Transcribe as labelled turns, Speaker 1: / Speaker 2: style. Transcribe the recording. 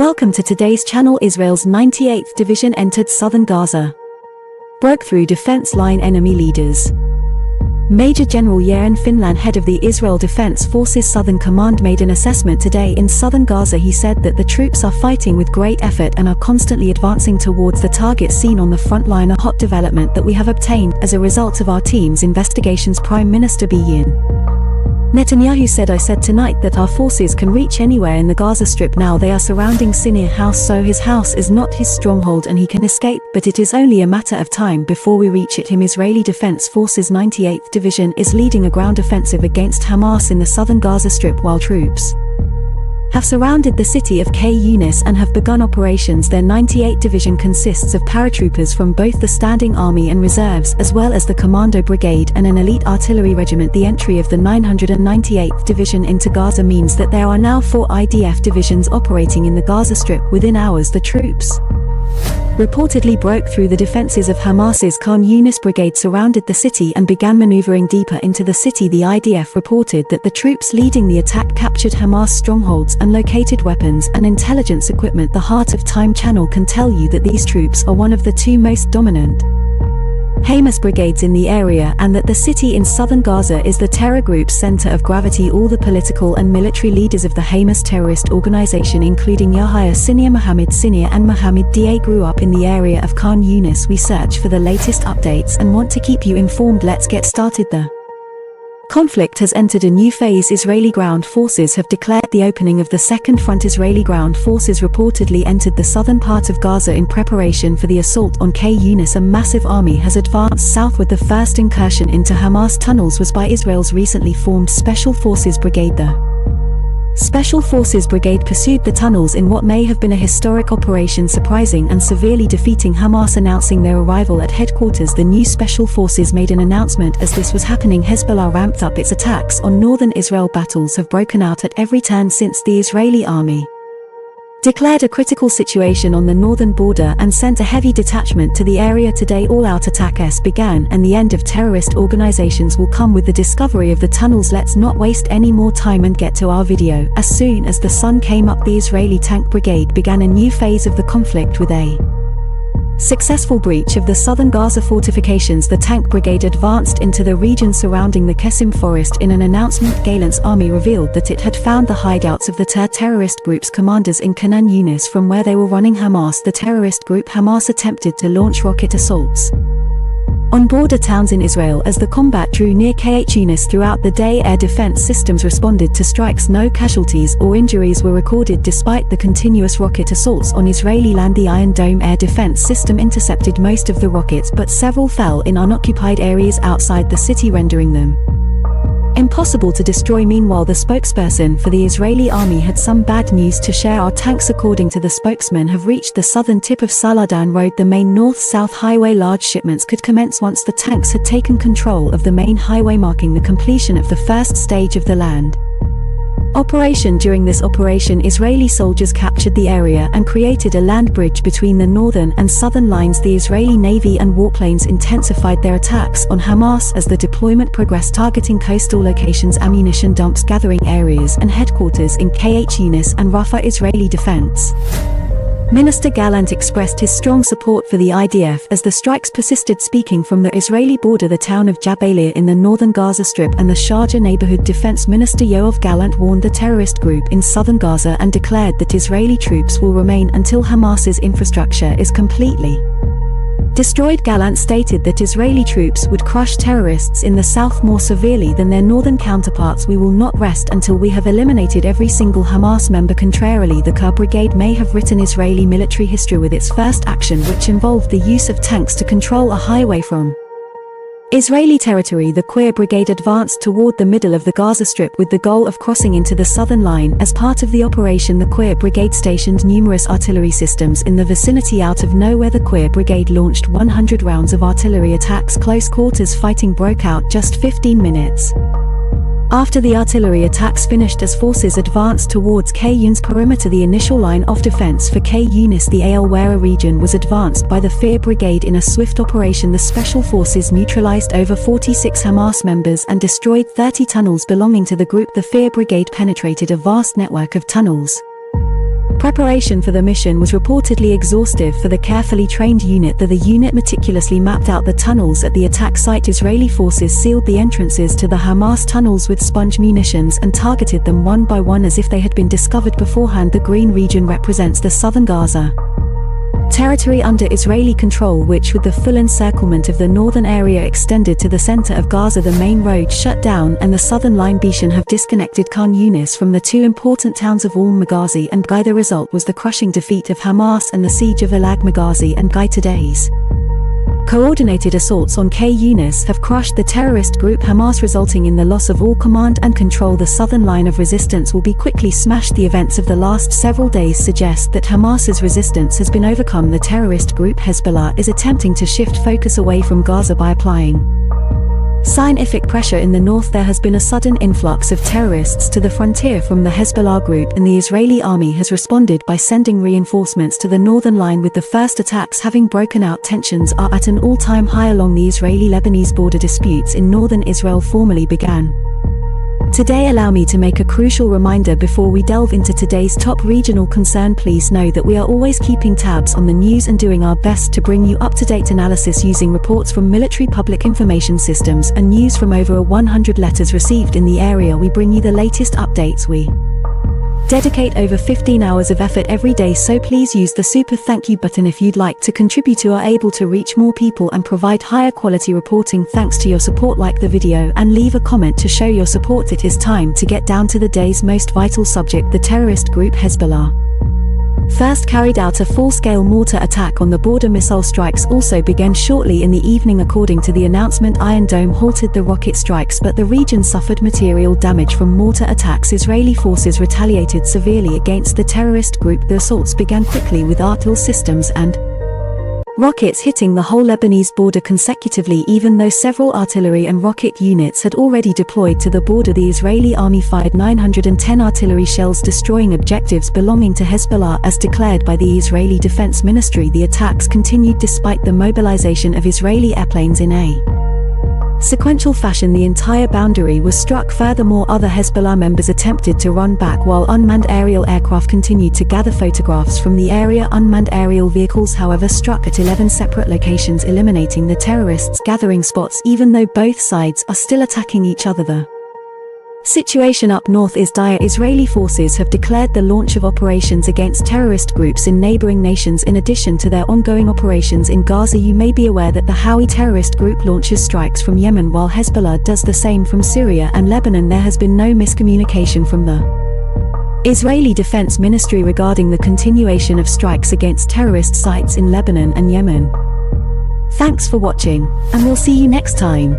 Speaker 1: Welcome to today's channel. Israel's 98th Division entered southern Gaza. Broke through defense line enemy leaders. Major General Yair Finland, head of the Israel Defense Forces Southern Command, made an assessment today in southern Gaza. He said that the troops are fighting with great effort and are constantly advancing towards the targets seen on the front line, a hot development that we have obtained as a result of our team's investigations. Prime Minister Benjamin Netanyahu said, "I said tonight that our forces can reach anywhere in the Gaza Strip. Now they are surrounding Sinai house, so his house is not his stronghold and he can escape, but it is only a matter of time before we reach it." Him Israeli Defense Forces 98th Division is leading a ground offensive against Hamas in the southern Gaza Strip while troops have surrounded the city of Yunis and have begun operations. Their 98th Division consists of paratroopers from both the standing army and reserves, as well as the Commando Brigade and an elite artillery regiment. The entry of the 998th Division into Gaza means that there are now 4 IDF divisions operating in the Gaza Strip. Within hours, the troops reportedly broke through the defenses of Hamas's Khan Yunis brigade, surrounded the city and began maneuvering deeper into the city. The IDF reported that the troops leading the attack captured Hamas strongholds and located weapons and intelligence equipment. The Heart of Time channel can tell you that these troops are one of the 2 most dominant Hamas brigades in the area, and that the city in southern Gaza is the terror group's center of gravity. All the political and military leaders of the Hamas terrorist organization, including Yahya Sinai, Mohammed Sinai and Mohammed Da, grew up in the area of Khan Yunis. We search for the latest updates and want to keep you informed. Let's get started. The conflict has entered a new phase. Israeli ground forces have declared the opening of the second front. Israeli ground forces reportedly entered the southern part of Gaza in preparation for the assault on Yunis. A massive army has advanced southward. The first incursion into Hamas tunnels was by Israel's recently formed Special Forces Brigade. The Special Forces Brigade pursued the tunnels in what may have been a historic operation, surprising and severely defeating Hamas. Announcing their arrival at headquarters, the new Special Forces made an announcement. As this was happening, Hezbollah ramped up its attacks on northern Israel. Battles have broken out at every turn since the Israeli army declared a critical situation on the northern border and sent a heavy detachment to the area. Today, all-out attacks began, and the end of terrorist organizations will come with the discovery of the tunnels. Let's not waste any more time and get to our video. As soon as the sun came up, the Israeli Tank Brigade began a new phase of the conflict with a successful breach of the southern Gaza fortifications. The Tank Brigade advanced into the region surrounding the Qasim forest. In an announcement, Gallant's army revealed that it had found the hideouts of the terrorist group's commanders in Khan Yunis, from where they were running Hamas. The terrorist group Hamas attempted to launch rocket assaults on border towns in Israel as the combat drew near Yunis. Throughout the day, air defense systems responded to strikes. No casualties or injuries were recorded despite the continuous rocket assaults on Israeli land. The Iron Dome air defense system intercepted most of the rockets, but several fell in unoccupied areas outside the city, rendering them impossible to destroy. Meanwhile, the spokesperson for the Israeli army had some bad news to share. Our tanks, according to the spokesman, have reached the southern tip of Saladan Road, the main north-south highway. Large shipments could commence once the tanks had taken control of the main highway, marking the completion of the first stage of the land operation. During this operation, Israeli soldiers captured the area and created a land bridge between the northern and southern lines. The Israeli Navy and warplanes intensified their attacks on Hamas as the deployment progressed, targeting coastal locations, ammunition dumps, gathering areas and headquarters in Yunis and Rafah. Israeli Defense Minister Gallant expressed his strong support for the IDF as the strikes persisted. Speaking from the Israeli border, the town of Jabalia in the northern Gaza Strip, and the Sharjah neighborhood, Defense Minister Yoav Gallant warned the terrorist group in southern Gaza and declared that Israeli troops will remain until Hamas's infrastructure is completely destroyed. Gallant stated that Israeli troops would crush terrorists in the south more severely than their northern counterparts. We will not rest until we have eliminated every single Hamas member. Contrarily, the Kur Brigade may have written Israeli military history with its first action, which involved the use of tanks to control a highway from Israeli territory. The Kur Brigade advanced toward the middle of the Gaza Strip with the goal of crossing into the southern line. As part of the operation, the Kur Brigade stationed numerous artillery systems in the vicinity. Out of nowhere, the Kur Brigade launched 100 rounds of artillery attacks. Close quarters fighting broke out just 15 minutes after the artillery attacks finished as forces advanced towards Yunis perimeter. The initial line of defense for Yunis, the Al-Wara region, was advanced by the Fear Brigade in a swift operation. The Special Forces neutralized over 46 Hamas members and destroyed 30 tunnels belonging to the group. The Fear Brigade penetrated a vast network of tunnels Preparation for the mission was reportedly exhaustive for the carefully trained unit. The unit meticulously mapped out the tunnels at the attack site. Israeli forces sealed the entrances to the Hamas tunnels with sponge munitions and targeted them one by one as if they had been discovered beforehand. The green region represents the southern Gaza territory under Israeli control, which with the full encirclement of the northern area extended to the center of Gaza. The main road shut down and the southern line Bishan have disconnected Khan Yunis from the two important towns of Maghazi and Gai. The result was the crushing defeat of Hamas and the siege of Maghazi and Gai. Today's coordinated assaults on Khan Yunis have crushed the terrorist group Hamas, resulting in the loss of all command and control. The southern line of resistance will be quickly smashed. The events of the last several days suggest that Hamas's resistance has been overcome. The terrorist group Hezbollah is attempting to shift focus away from Gaza by applying scientific pressure in the north. There has been a sudden influx of terrorists to the frontier from the Hezbollah group, and the Israeli army has responded by sending reinforcements to the northern line, with the first attacks having broken out. Tensions are at an all-time high along the Israeli-Lebanese border. Disputes in northern Israel formally began today. Allow me to make a crucial reminder before we delve into today's top regional concern. Please know that we are always keeping tabs on the news and doing our best to bring you up-to-date analysis using reports from military public information systems and news from over 100 letters received in the area. We bring you the latest updates. We dedicate over 15 hours of effort every day, so please use the super thank you button if you'd like to contribute to our able to reach more people and provide higher quality reporting. Thanks to your support, like the video and leave a comment to show your support. It is time to get down to the day's most vital subject. The terrorist group Hezbollah first carried out a full-scale mortar attack on the border. Missile strikes also began shortly in the evening. According to the announcement, Iron Dome halted the rocket strikes, but the region suffered material damage from mortar attacks. Israeli forces retaliated severely against the terrorist group. The assaults began quickly with artillery systems and rockets hitting the whole Lebanese border consecutively. Even though several artillery and rocket units had already deployed to the border, the Israeli army fired 910 artillery shells, destroying objectives belonging to Hezbollah, as declared by the Israeli Defense Ministry. The attacks continued despite the mobilization of Israeli airplanes in a sequential fashion. The entire boundary was struck. Furthermore, other Hezbollah members attempted to run back while unmanned aerial aircraft continued to gather photographs from the area. Unmanned aerial vehicles, however, struck at 11 separate locations, eliminating the terrorists' gathering spots. Even though both sides are still attacking each other, the situation up north is dire. Israeli forces have declared the launch of operations against terrorist groups in neighboring nations. In addition to their ongoing operations in Gaza, you may be aware that the Houthi terrorist group launches strikes from Yemen, while Hezbollah does the same from Syria and Lebanon. There has been no miscommunication from the Israeli Defense Ministry regarding the continuation of strikes against terrorist sites in Lebanon and Yemen. Thanks for watching, and we'll see you next time.